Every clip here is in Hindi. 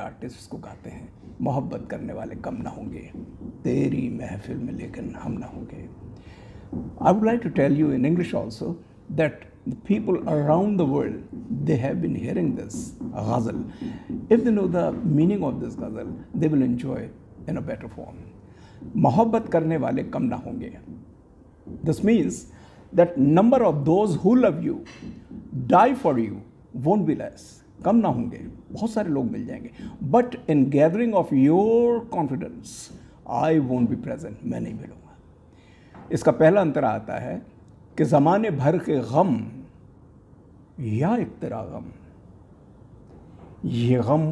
आर्टिस्ट इसको गाते हैं, मोहब्बत करने वाले कम ना होंगे, तेरी महफिल में लेकिन हम ना होंगे. I would like to tell you in English also that the people around the world, they have been hearing this ghazal. If they know the meaning of this ghazal, they will enjoy in a better form. मोहब्बत करने वाले कम ना होंगे. This means that number of those who love you, die for you, won't be less. कम ना होंगे, बहुत सारे लोग मिल जाएंगे. But in gathering of your confidence, I won't be present. मैं नहीं मिलूंगा. इसका पहला अंतर आता है कि ज़माने भर के गम या एक तेरा गम, ये गम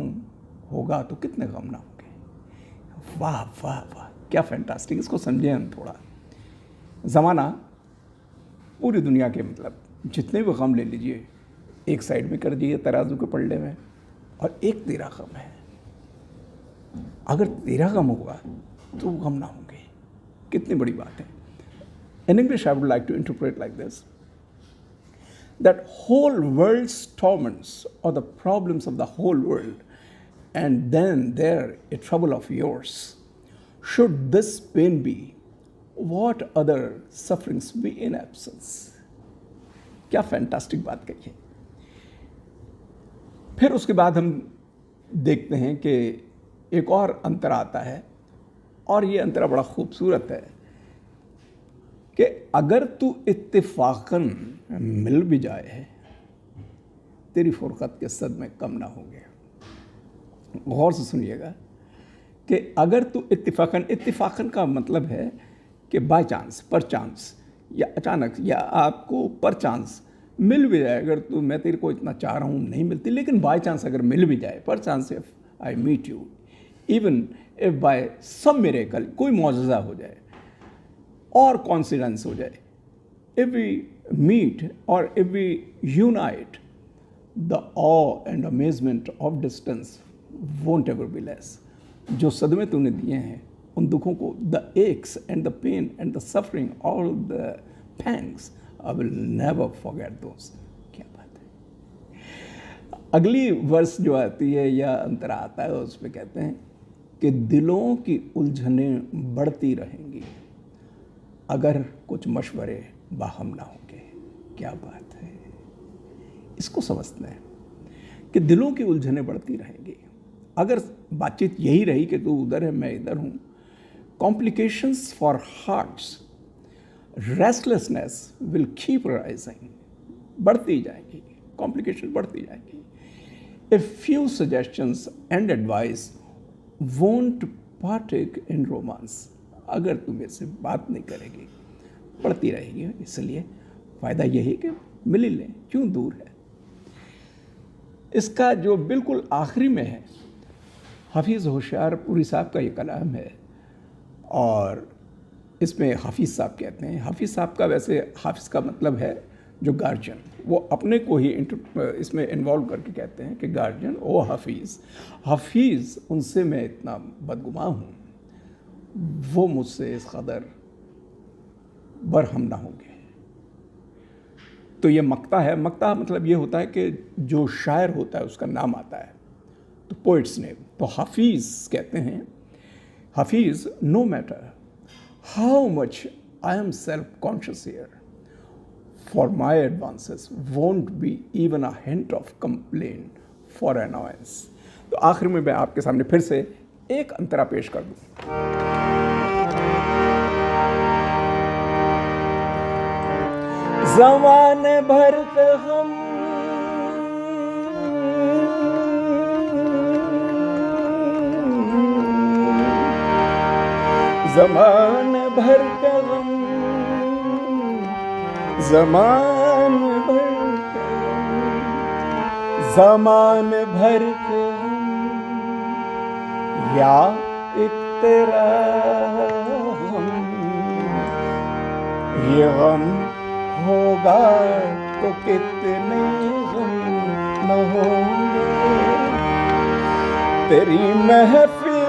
होगा तो कितने गम ना होंगे. वाह वाह वाह, क्या फैंटास्टिक. इसको समझें हम थोड़ा. ज़माना पूरी दुनिया के मतलब जितने भी गम ले लीजिए, एक साइड में कर दीजिए तराजू के पलड़े में, और एक तेरा गम है. अगर तेरा गम होगा तो गम ना होंगे. कितनी बड़ी बात है. In English, I would like to interpret like this, that whole world's torments or the problems of the whole world, and then there a trouble of yours. Should this pain be, what other sufferings be in absence? क्या फैंटास्टिक बात कही है. फिर उसके बाद हम देखते हैं कि एक और अंतर आता है, और ये अंतर बड़ा खूबसूरत है कि अगर तू इत्तेफाकन मिल भी जाए, तेरी फुरकत के सदमे कम ना होंगे. गौर से सुनिएगा कि अगर तू इत्तेफाकन का मतलब है कि बाय चांस, पर चांस, या अचानक, या आपको पर चांस मिल भी जाए. अगर तू, मैं तेरे को इतना चाह रहा हूँ, नहीं मिलती, लेकिन बाय चांस अगर मिल भी जाए, पर chance if I meet you, even if by some miracle, कोई मौजज़ा हो जाए और कॉन्सिडेंस हो जाए, if we meet or if we unite, the awe and amazement of distance won't ever be less. जो सदमे तूने दिए हैं, उन दुखों को, the aches and the pain and the suffering, all the pangs, I will never forget those. क्या बात है. अगली वर्ष जो आती है या अंतरा आता है, उसमें कहते हैं कि दिलों की उलझनें बढ़ती रहेंगी अगर कुछ मशवरे बाहम ना होंगे. क्या बात है. इसको समझते हैं कि दिलों की उलझनें बढ़ती रहेंगी. अगर बातचीत यही रही कि तू उधर है, मैं इधर हूँ, complications for hearts, restlessness will keep rising, बढ़ती जाएगी, कॉम्प्लिकेशन बढ़ती जाएगी. If few suggestions and advice won't partake in romance, अगर तुम इससे बात नहीं करेगी, बढ़ती रहेगी. इसलिए फ़ायदा यही कि मिल ही लें, क्यों दूर है. इसका जो बिल्कुल आखिरी में है, हफीज़ होशियारपुरी साहब का ये कलाम है, और इसमें हाफिज़ साहब कहते हैं. हाफिज़ साहब का, वैसे हाफिज़ का मतलब है जो गार्जियन, वो अपने को ही इसमें इन्वॉल्व करके कहते हैं कि गार्जियन, ओ हफीज़, हफीज़ उनसे मैं इतना बदगुमान हूँ, वो मुझसे इस कदर बरहम ना होंगे. तो ये मक्ता है. मक्ता मतलब ये होता है कि जो शायर होता है उसका नाम आता है, तो पोइट्स नेम. तो हाफिज़ कहते हैं, Hafiz, no matter how much I am self conscious here, for my advances won't be even a hint of complain for annoyance. तो आखिर में मैं आपके सामने फिर से एक अंतरा पेश कर दूँ. ज़माने भर के हम, ज़माने भर के गम, ज़माने भर के गम, ज़माने भर के गम, या एक तेरा गम, ये गम होगा तो कितने गम न होंगे. तेरी महफिल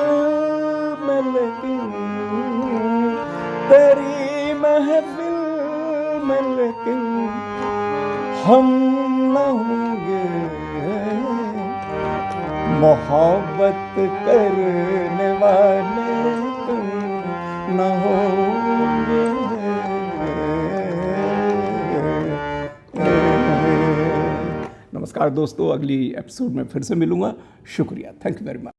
में लेकिन, तेरी महफिल में लेकिन हम न होंगे. मोहब्बत करने वाले तुम न होंगे। नमस्कार दोस्तों, अगली एपिसोड में फिर से मिलूंगा। शुक्रिया, थैंक यू वेरी मच।